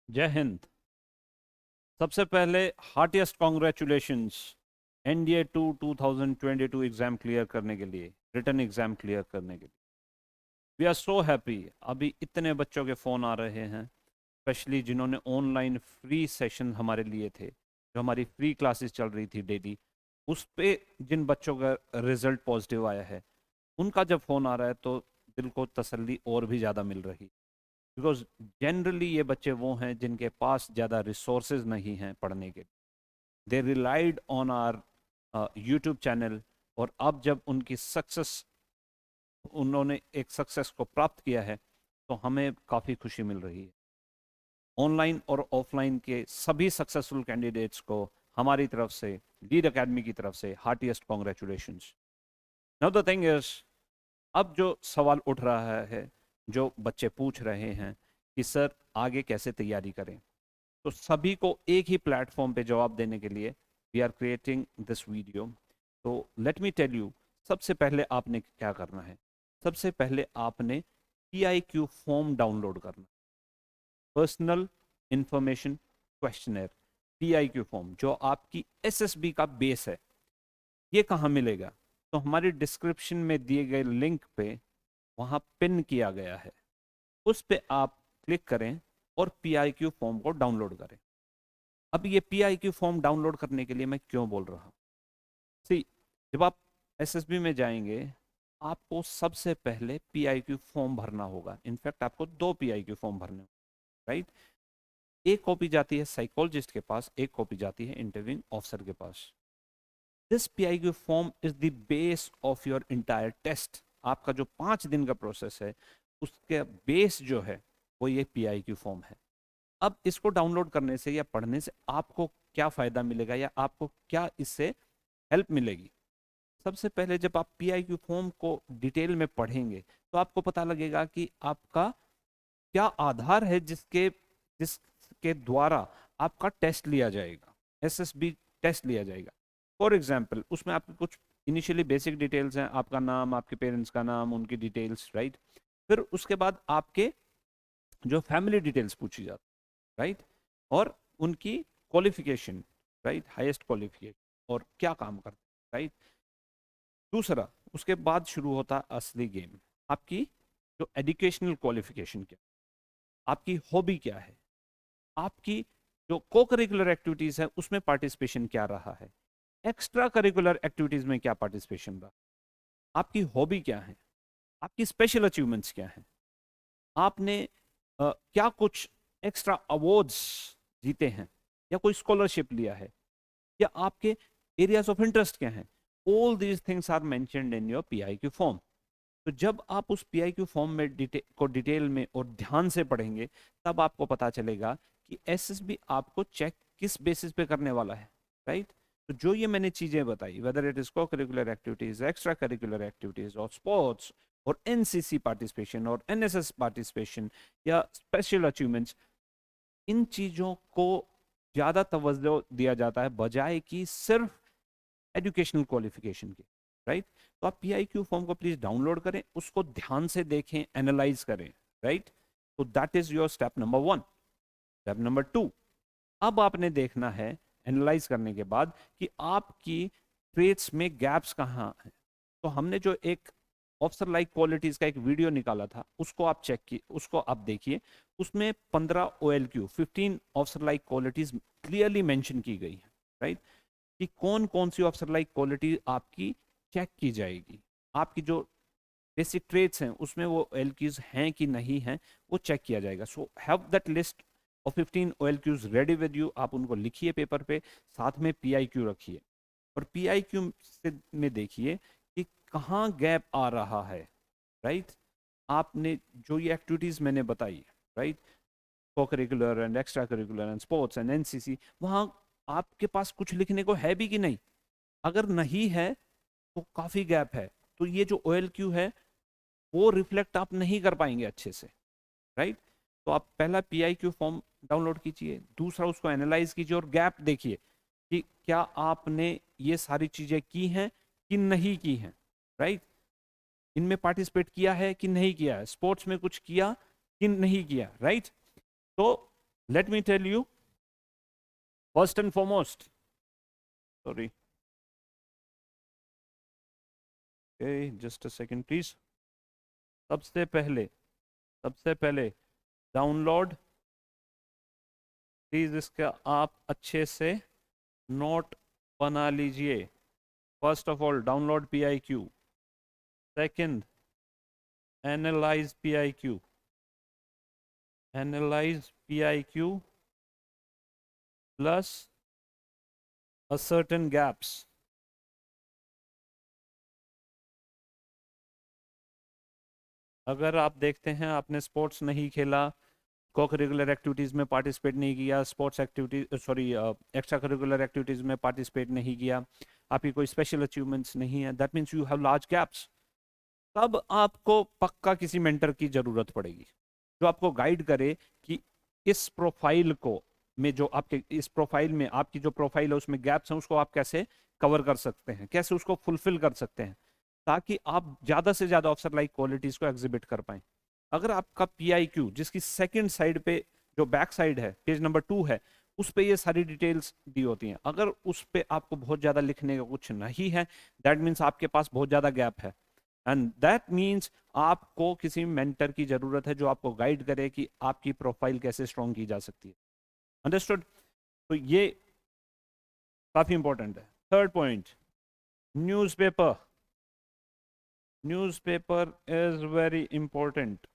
जय हिंद। सबसे पहले heartiest congratulations NDA 2022 exam clear करने के लिए, रिटन एग्जाम क्लियर करने के लिए। We are so happy. अभी इतने बच्चों के फ़ोन आ रहे हैं, स्पेशली जिन्होंने ऑनलाइन फ्री सेशन हमारे लिए थे, जो हमारी फ्री क्लासेस चल रही थी डेली, उस पे जिन बच्चों का रिजल्ट पॉजिटिव आया है, उनका जब फ़ोन आ रहा है तो दिल को तसल्ली और भी ज़्यादा मिल रही। बिकॉज जनरली ये बच्चे वो हैं जिनके पास ज़्यादा रिसोर्सेज नहीं हैं पढ़ने के। They relied on our YouTube channel, और अब जब उन्होंने एक सक्सेस को प्राप्त किया है तो हमें काफ़ी खुशी मिल रही है। ऑनलाइन और ऑफलाइन के सभी सक्सेसफुल कैंडिडेट्स को हमारी तरफ से, लीड एकेडमी की तरफ से heartiest congratulations. Now the thing is, अब जो सवाल उठ रहा है, जो बच्चे पूछ रहे हैं कि सर आगे कैसे तैयारी करें, तो सभी को एक ही प्लेटफॉर्म पे जवाब देने के लिए we are creating this video. तो लेट मी टेल यू, सबसे पहले आपने क्या करना है। सबसे पहले आपने PIQ फॉर्म डाउनलोड करना, personal information questionnaire, PIQ form, जो आपकी SSB का बेस है। ये कहाँ मिलेगा? तो हमारे डिस्क्रिप्शन में दिए गए लिंक पे वहां पिन किया गया है, उस पे आप क्लिक करें और PIQ फॉर्म को डाउनलोड करें। अब ये PIQ फॉर्म डाउनलोड करने के लिए मैं क्यों बोल रहा हूँ? सी, जब आप SSB में जाएंगे, आपको सबसे पहले PIQ फॉर्म भरना होगा। इनफैक्ट आपको 2 PIQ फॉर्म भरने होंगे, राइट? एक कॉपी जाती है साइकोलॉजिस्ट के पास, एक कॉपी जाती है इंटरव्यूइंग ऑफिसर के पास। This PIQ form is the base of your entire test. आपका जो 5 दिन का प्रोसेस है, उसके बेस जो है वो ये PIQ फॉर्म है। अब इसको डाउनलोड करने से या पढ़ने से आपको क्या फायदा मिलेगा, या आपको क्या इससे हेल्प मिलेगी? सबसे पहले जब आप PIQ फॉर्म को डिटेल में पढ़ेंगे तो आपको पता लगेगा कि आपका क्या आधार है जिसके द्वारा आपका टेस्ट लिया जाएगा, SSB टेस्ट लिया जाएगा। फॉर एग्जाम्पल, उसमें आपके कुछ इनिशियली बेसिक डिटेल्स हैं, आपका नाम, आपके पेरेंट्स का नाम, उनकी डिटेल्स, राइट? फिर उसके बाद आपके जो फैमिली डिटेल्स पूछी जाती, राइट? और उनकी क्वालिफिकेशन, राइट, हाईएस्ट क्वालिफिकेशन और क्या काम करते, राइट? दूसरा, उसके बाद शुरू होता है असली गेम। आपकी जो एजुकेशनल क्वालिफिकेशन क्या, आपकी हॉबी क्या है, आपकी जो को करिकुलर एक्टिविटीज है उसमें पार्टिसिपेशन क्या रहा है, एक्स्ट्रा करिकुलर एक्टिविटीज में क्या पार्टिसिपेशन रहा, आपकी हॉबी क्या है, आपकी स्पेशल अचीवमेंट्स क्या है, आपने क्या कुछ एक्स्ट्रा अवार्ड्स जीते हैं, या कोई स्कॉलरशिप लिया है, या आपके एरियाज ऑफ इंटरेस्ट क्या हैं। All these things are mentioned in your PIQ form. तो जब आप उस PIQ फॉर्म में डिटेल में और ध्यान से पढ़ेंगे, तब आपको पता चलेगा कि SSB आपको चेक किस बेसिस पे करने वाला है, राइट? तो जो ये मैंने चीजें बताई, वेदर इट इज को curricular activities, extra curricular activities, और स्पोर्ट्स, और NCC पार्टिसिपेशन, और NSS पार्टिसिपेशन, या स्पेशल अचीवमेंट्स, इन चीजों को ज्यादा तवज्जो दिया जाता है बजाय कि सिर्फ एजुकेशनल क्वालिफिकेशन के, राइट? तो आप PIQ फॉर्म को प्लीज डाउनलोड करें, उसको ध्यान से देखें, एनालाइज करें, राइट? तो that is your step number 1। Step number 2, अब आपने देखना है एनालाइज करने के बाद कि आपकी ट्रेड्स में गैप्स कहाँ हैं। तो हमने जो एक ऑफिसर लाइक क्वालिटीज का एक वीडियो निकाला था, उसको आप चेक की, उसको आप देखिए। उसमें 15 officer like qualities clearly mention की गई है, राइट? कि कौन कौन सी ऑफिसर लाइक क्वालिटी आपकी चेक की जाएगी। आपकी जो बेसिक ट्रेड्स हैं उसमें वो OLQs हैं कि नहीं हैं, वो चेक किया जाएगा। So have that list of 15 OLQs ready with you. आप उनको लिखिए पेपर पे, साथ में PIQ रखिए, और PIQ से में देखिए कि कहाँ गैप आ रहा है, राइट? आपने जो ये एक्टिविटीज मैंने बताई, राइट, को curricular and extra curricular and sports and NCC, वहाँ आपके पास कुछ लिखने को है भी कि नहीं? अगर नहीं है तो काफी गैप है। तो ये जो OLQ है वो रिफ्लेक्ट आप नहीं कर पाएंगे अच्छे से, राइट? तो आप पहला PIQ फॉर्म डाउनलोड कीजिए, दूसरा उसको एनालाइज कीजिए और गैप देखिए कि क्या आपने ये सारी चीजें की हैं कि नहीं की हैं, राइट? इनमें पार्टिसिपेट किया है कि नहीं किया है, स्पोर्ट्स में कुछ किया कि नहीं किया, राइट? तो Let me tell you, first and foremost, sorry, okay, just a second please. सबसे पहले डाउनलोड, प्लीज इसका आप अच्छे से नोट बना लीजिए. First of all download PIQ, second analyse PIQ, plus a certain gaps. अगर आप देखते हैं आपने स्पोर्ट्स नहीं खेला, को करिकुलर एक्टिविटीज में पार्टिसिपेट नहीं किया, sports activities sorry extra curricular activities में पार्टिसिपेट नहीं किया, आपकी कोई स्पेशल अचीवमेंट्स नहीं है, that means you have large gaps. तब आपको पक्का किसी मेंटर की जरूरत पड़ेगी जो आपको गाइड करे कि इस प्रोफाइल को में जो आपके इस प्रोफाइल में आपकी जो प्रोफाइल है उसमें गैप्स हैं उसको आप कैसे कवर कर सकते हैं, कैसे उसको फुलफिल कर सकते हैं, ताकि आप ज्यादा से ज्यादा ऑफिसर लाइक क्वालिटीज को एग्जिबिट कर पाए. अगर आपका PIQ जिसकी सेकंड साइड पे जो बैक साइड है पेज नंबर 2 है उस पे ये सारी डिटेल्स दी होती हैं, अगर उस पे आपको बहुत ज्यादा लिखने का कुछ नहीं है, दैट मीन्स आपके पास बहुत ज्यादा गैप है, एंड दैट मीन्स आपको किसी मेंटर की जरूरत है जो आपको गाइड करे कि आपकी प्रोफाइल कैसे स्ट्रॉन्ग की जा सकती है. अंडरस्टूड? तो ये काफी इंपॉर्टेंट है. Third point, newspaper. Newspaper is very important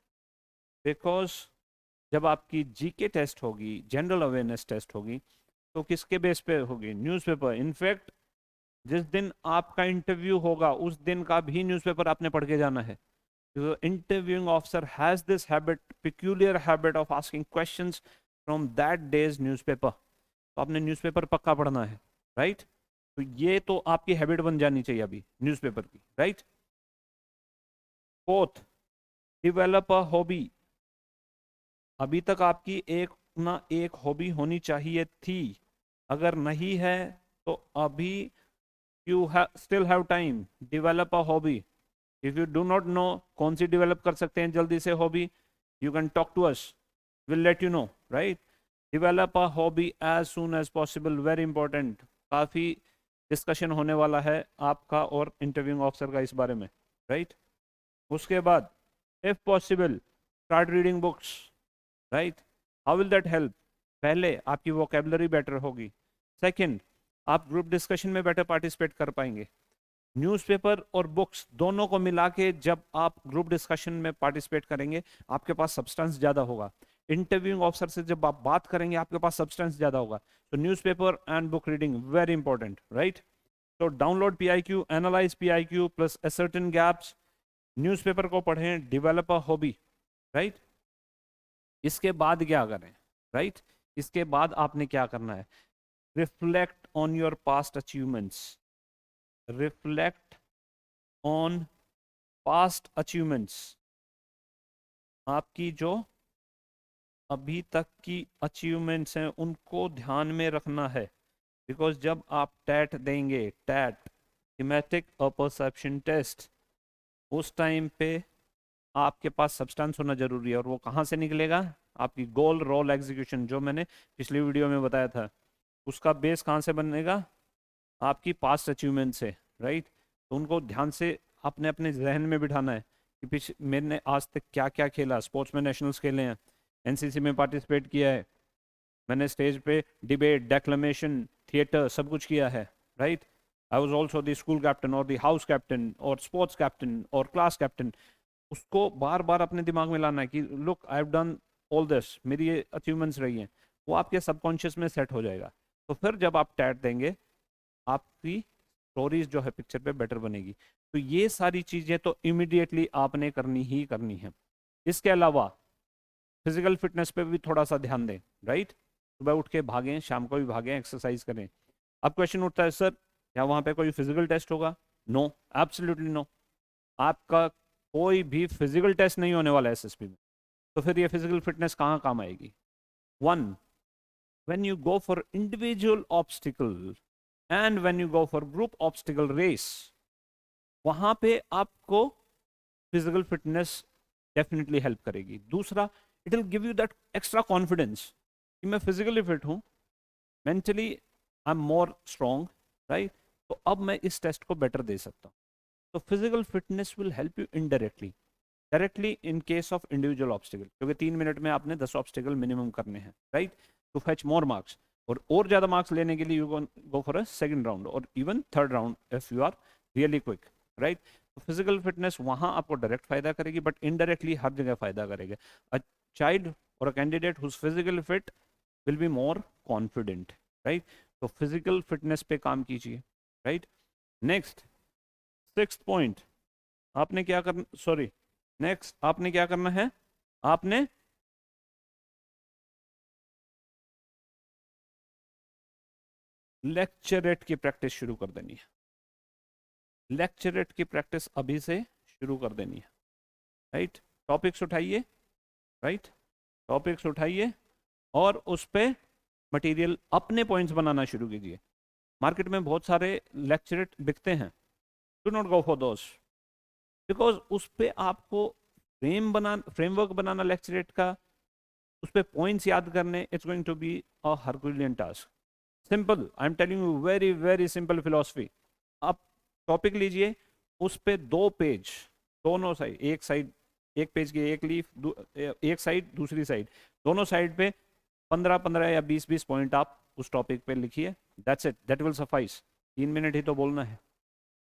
because जब आपकी GK टेस्ट होगी, जनरल अवेयरनेस टेस्ट होगी, तो किसके बेस पे होगी? न्यूज़पेपर. इनफैक्ट जिस दिन आपका इंटरव्यू होगा उस दिन का भी न्यूज़पेपर आपने पढ़ के जाना है. Interviewing officer has this habit, peculiar habit of asking questions from that days newspaper. तो आपने न्यूज़पेपर पक्का पढ़ना है, राइट? तो ये तो आपकी हैबिट बन जानी चाहिए अभी न्यूज़पेपर की, right? Fourth, develop a hobby. अभी तक आपकी एक ना एक हॉबी होनी चाहिए थी, अगर नहीं है तो अभी you still have time. Develop a hobby. If you do not know कौन सी डेवलप कर सकते हैं जल्दी से hobby, you can talk to us, will let you know, right? Develop a hobby as soon as possible, very important. काफी discussion होने वाला है आपका और इंटरव्यूइंग ऑफिसर का इस बारे में, राइट? उसके बाद if possible start reading books, right? How will that help? पहले आपकी वोकेबलरी बेटर होगी, सेकंड आप ग्रुप डिस्कशन में बेटर पार्टिसिपेट कर पाएंगे. न्यूज़पेपर और बुक्स दोनों को मिला के जब आप ग्रुप डिस्कशन में पार्टिसिपेट करेंगे आपके पास सब्सटेंस ज्यादा होगा. इंटरव्यूइंग ऑफिसर से जब आप बात करेंगे आपके पास सब्सटेंस ज्यादा होगा. तो newspaper and book reading very important, right? तो download PIQ, analyse PIQ plus certain gaps, newspaper को पढ़ें, डेवलप अ हॉबी, राइट? इसके बाद क्या करें, राइट? इसके बाद आपने क्या करना है? Reflect on your past achievements. Reflect on past achievements. आपकी जो अभी तक की अचीवमेंट्स हैं उनको ध्यान में रखना है, बिकॉज जब आप टैट देंगे, टैट थीमेटिक परसेप्शन टेस्ट, उस टाइम पे आपके पास सब्सटेंस होना जरूरी है. और वो कहाँ से निकलेगा? आपकी गोल रोल एग्जीक्यूशन, जो मैंने पिछली वीडियो में बताया था, उसका बेस कहाँ से बनेगा? आपकी पास्ट अचीवमेंट से, राइट? तो उनको ध्यान से आपने अपने जहन में बिठाना है कि पिछ मैंने आज तक क्या क्या खेला. स्पोर्ट्स में नेशनल्स खेले हैं, NCC में पार्टिसिपेट किया है, मैंने स्टेज पे डिबेट, डेक्लेमेशन, थिएटर सब कुछ किया है, right? I was also the school captain और द हाउस कैप्टन और स्पोर्ट्स कैप्टन और क्लास कैप्टन. उसको बार बार अपने दिमाग में लाना है कि look I have done all this, मेरी ये अचीवमेंट्स रही हैं. वो आपके सबकॉन्शियस में सेट हो जाएगा. तो फिर जब आप टैट देंगे आपकी स्टोरीज जो है पिक्चर पे बेटर बनेगी. तो ये सारी चीजें तो इमीडिएटली आपने करनी ही करनी है. इसके अलावा फिजिकल फिटनेस पे भी थोड़ा सा ध्यान दें, राइट? सुबह उठ के भागें, शाम को भी भागें, एक्सरसाइज करें. अब क्वेश्चन उठता है, सर क्या वहां पे कोई फिजिकल टेस्ट होगा? No, absolutely no. आपका कोई भी फिजिकल टेस्ट नहीं होने वाला है SSB में. तो फिर ये फिजिकल फिटनेस कहाँ काम आएगी? One, when you go for individual obstacle and when you go for group obstacle race, वहां पे आपको फिजिकल फिटनेस डेफिनेटली हेल्प करेगी. दूसरा, it will give you that extra confidence कि मैं फिजिकली फिट हूँ, mentally I am more strong, right, तो अब मैं इस टेस्ट को बेटर दे सकता हूँ। तो physical fitness will help you indirectly, directly in case of individual obstacle, क्योंकि 3 मिनट में आपने 10 ऑब्स्टिकल मिनिमम करने हैं, right, to fetch more marks. और ज़्यादा मार्क्स लेने के लिए you go for a second round और even third round if you are really quick, right. तो फिजिकल फिटनेस वहाँ आपको डायरेक्ट फायदा करेगी, बट इनडायरेक्टली हर जगह फायदा करेगा। अ चाइल्ड और a candidate whose physical fit will be more confident, right. तो फिजिकल फिटनेस पे काम कीजिए, राइट। नेक्स्ट, सिक्स्थ पॉइंट, आपने क्या करना, सॉरी, नेक्स्ट आपने क्या करना है, आपने लेक्चरेट की प्रैक्टिस शुरू कर देनी है। लेक्चरेट की प्रैक्टिस अभी से शुरू कर देनी है, राइट। टॉपिक्स उठाइए, राइट, टॉपिक्स उठाइए और उस पे मटेरियल अपने पॉइंट्स बनाना शुरू कीजिए। मार्केट में बहुत सारे लेक्चरेट बिकते हैं, do not go for those, because उस पे आपको फ्रेमवर्क बनाना लेक्चरेट का, उस पे पॉइंट्स याद करने, it's going to be a herculean task. Simple, I am telling you, very very simple philosophy. आप टॉपिक लीजिए, उस पे 2 पेज, दोनों साइड, एक साइड, एक पेज की एक लीफ, एक साइड दूसरी साइड, दोनों साइड पे 15-15 या 20-20 पॉइंट आप उस टॉपिक पे लिखिए। That's it, that will suffice. 3 minute ही तो बोलना है,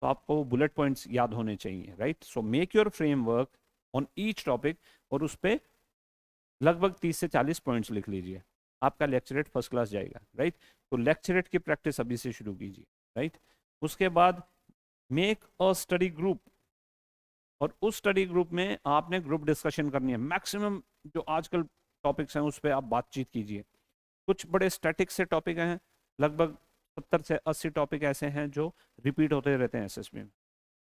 तो आपको बुलेट पॉइंट्स याद होने चाहिए, right. So make your framework on each topic और उस पे लगभग 30 से 40 पॉइंट्स लिख लीजिए, आपका लेक्चरेट फर्स्ट क्लास जाएगा, राइट। तो लेक्चरेट की प्रैक्टिस अभी से शुरू कीजिए, राइट। उसके बाद मेक अ स्टडी ग्रुप, और उस स्टडी ग्रुप में आपने ग्रुप डिस्कशन करनी है। मैक्सिमम जो आजकल टॉपिक्स हैं उस पर आप बातचीत कीजिए। कुछ बड़े स्टैटिक से टॉपिक हैं, लगभग 70 से 80 टॉपिक ऐसे हैं जो रिपीट होते रहते हैं एसएसबी में,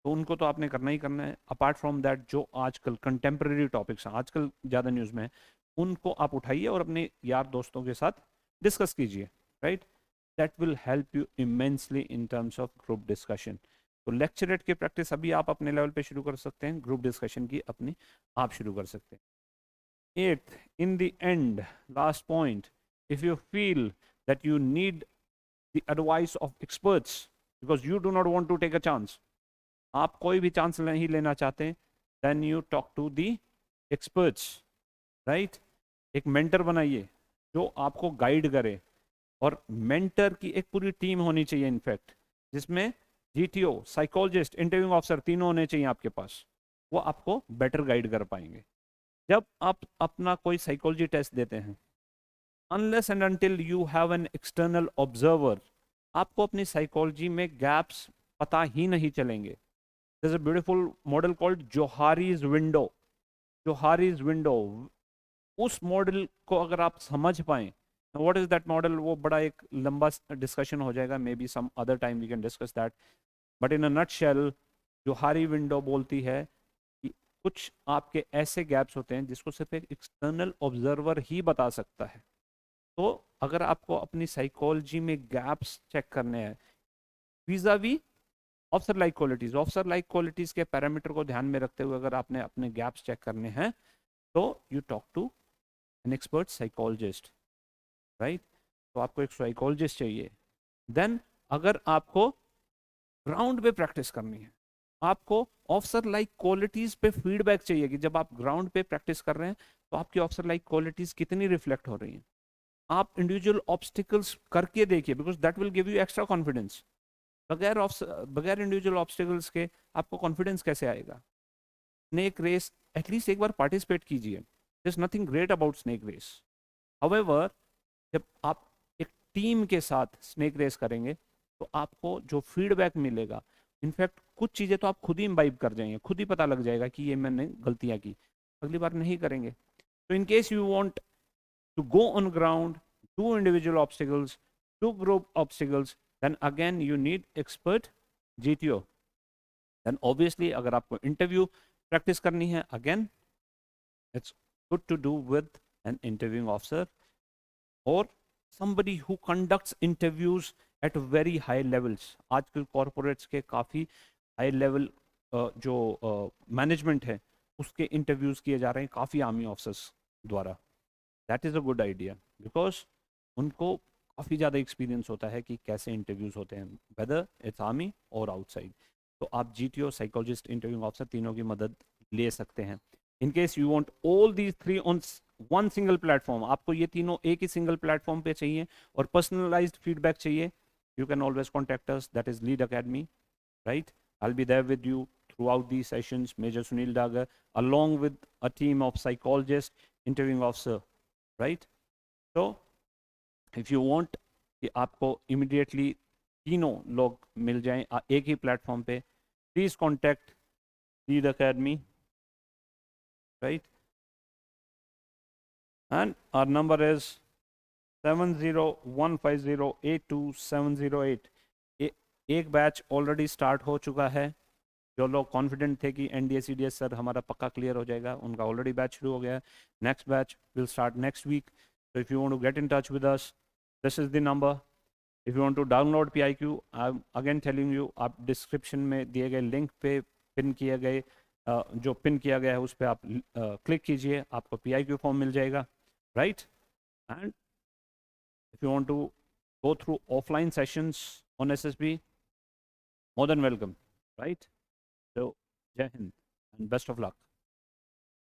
तो उनको तो आपने करना ही करना है। अपार्ट फ्रॉम दैट, जो आजकल कंटेम्प्रेरी टॉपिक्स हैं, आजकल ज़्यादा न्यूज़ में हैं, उनको आप उठाइए और अपने यार दोस्तों के साथ डिस्कस कीजिए, right. That will help you immensely in terms of group discussion. तो लेक्चरेट की प्रैक्टिस अभी आप अपने लेवल पे शुरू कर सकते हैं, ग्रुप डिस्कशन की अपनी आप शुरू कर सकते हैं। Eighth, in the end, last point, if you feel that you need the advice of experts because you do not want to take a chance, आप कोई भी चांस नहीं लेना चाहते, then you talk to the experts, right. एक mentor बनाइए जो आपको गाइड करे, और मेंटर की एक पूरी टीम होनी चाहिए इनफैक्ट, जिसमें जीटीओ, साइकोलॉजिस्ट, इंटरव्यूइंग ऑफिसर तीनों होने चाहिए आपके पास। वो आपको बेटर गाइड कर पाएंगे। जब आप अपना कोई साइकोलॉजी टेस्ट देते हैं, unless and until you have an external observer, आपको अपनी साइकोलॉजी में गैप्स पता ही नहीं चलेंगे। There's a beautiful model called Johari's window. Johari's window. उस मॉडल को अगर आप समझ पाए, व्हाट इज दैट मॉडल, वो बड़ा एक लंबा डिस्कशन हो जाएगा, maybe some other time we can discuss that, but in a nutshell Johari window बोलती है कि कुछ आपके ऐसे गैप्स होते हैं जिसको सिर्फ एक एक्सटर्नल ऑब्जर्वर ही बता सकता है। तो अगर आपको अपनी साइकोलॉजी में गैप्स चेक करने हैं vis-a-vis officer like qualities, officer like qualities के पैरामीटर को ध्यान में रखते हुए अगर आपने अपने गैप्स चेक करने हैं, तो you talk to an expert psychologist, right. तो आपको एक साइकोलॉजिस्ट चाहिए। देन अगर आपको ग्राउंड पे प्रैक्टिस करनी है, आपको ऑफिसर लाइक क्वालिटीज पे फीडबैक चाहिए कि जब आप ग्राउंड पे प्रैक्टिस कर रहे हैं तो आपकी ऑफिसर लाइक क्वालिटीज कितनी रिफ्लेक्ट हो रही हैं। आप इंडिविजुअल ऑब्स्टिकल्स करके देखिए, because that will give you extra confidence. बगैर इंडिविजुअल ऑब्स्टिकल्स के आपको कॉन्फिडेंस कैसे आएगा। स्नेक रेस एटलीस्ट एक बार पार्टिसिपेट कीजिए, there is nothing great about snake race. However, जब आप एक टीम के साथ स्नेक रेस करेंगे तो आपको जो फीडबैक मिलेगा, इनफैक्ट कुछ चीज़ें तो आप खुद ही इम्बाइब कर जाएंगे, खुद ही पता लग जाएगा कि ये मैंने गलतियां की, अगली बार नहीं करेंगे। तो in case you want to go on ground, do individual obstacles, do group obstacles, then again you need expert GTO. Then obviously अगर आपको interview practice करनी है, again it's good to do with an interviewing officer or somebody who conducts interviews at very high levels. आजकल corporates के काफ़ी high level जो management है उसके interviews किए जा रहे हैं काफ़ी आर्मी ऑफिसर्स द्वारा। That is a good idea because उनको काफ़ी ज़्यादा एक्सपीरियंस होता है कि कैसे इंटरव्यूज़ होते हैं, वेदर इट्स आर्मी और आउटसाइड। तो आप जीटीओ, साइकोलॉजिस्ट, इंटरव्यू ऑफिसर तीनों की मदद ले सकते हैं। In case you want all these three on one single platform, आपको ये तीनों एक ही सिंगल प्लेटफॉर्म पे चाहिए और पर्सनलाइज्ड फीडबैक चाहिए, you can always contact us, that is Lead Academy, right? I'll be there with you throughout these sessions, Major Sunil Dagar, along with a team of psychologists, interviewing officer, right? So if you want कि आपको immediately तीनों लोग मिल जाएं एक ही platform पे, please contact Lead Academy, right? And our number is 7015082708। एक batch already start हो चुका है। जो लोग कॉन्फिडेंट थे कि एनडीए सीडीएस सर हमारा पक्का क्लियर हो जाएगा, उनका ऑलरेडी बैच शुरू हो गया है। Next batch will start next week. So if you want to get in touch with us, this is the number. If you want to download PIQ, I'm again telling you, आप description में दिए गए link पे pin किए गए जो pin किया गया है उस पर आप क्लिक कीजिए, आपको PIQ फॉर्म मिल जाएगा, right? And if you want to go through offline sessions on SSB, more than welcome, right? So, Jai Hind and best of luck.